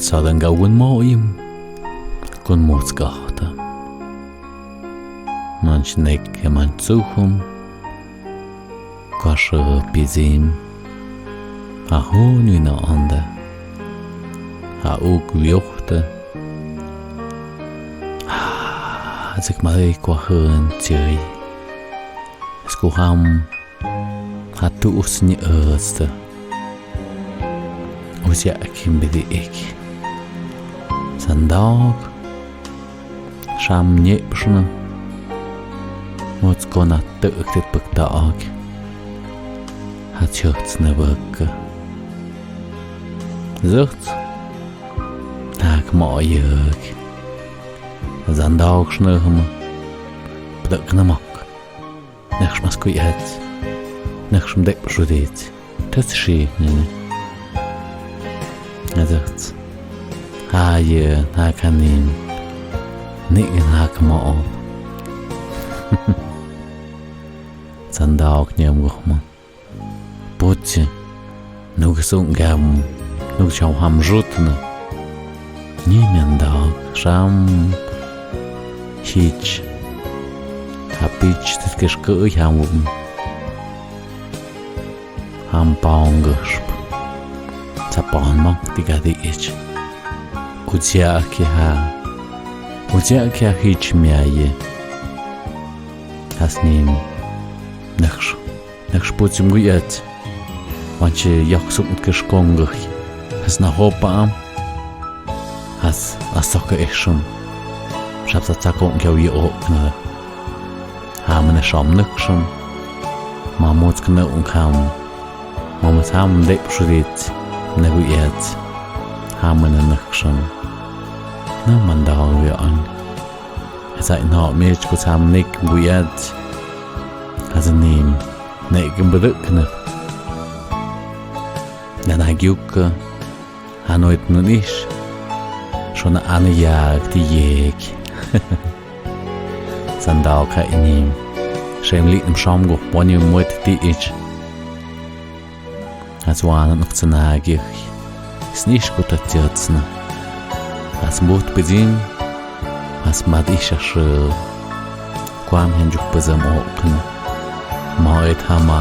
Sadan gawen moim kun motsgahta. Manch nek manch zuchum kasha bizim a honu na anda a ugwiochte Zik mai qua hơn chơi Sku ham Hatu usni öste Usja kim bidi ik Sandag Sham nyepshna Mots kona tuktit bukdag Hat sjötsne bukka Zucht Tak ma jög Zandag snöhum Bdökna mak Neksh masku jät Neksh mdek bsudit Tets shi nini Azucht Ha je Ha kanin Nigen ha kama op Zandag nyam guhman Butje Nuk sung gam Nuk chau ham rutna Nimen dag Sham Hitch Hapitch dit geschkui hamum Ham paungersp Zapan mak digadi ich Ujia ki ha hitch miaye Hasnim Neksh putzim guyet Wanche jaksuk mit geschkongig Has na hopa am Has asaka ishum Shabs a takon kjau je okna Hamen a sham nukshum Mamot kna unkam Mamot ham dep shudit Nagu yet Hamen a nukshum Na mandal vi an Hasa in haak meech kus ham nik guyet Hasa neem Nek mbedukna Dan ha gyukka Hanoit nun ish Shona ane jag di jeg Sandag ka inim Shem litem shamgo Wani mwet di ich Has wana nuk tsanagich Snish kuta tjötsna Has mut bezin Has mad isha shil Kwam henjuk bezam okna Maet hama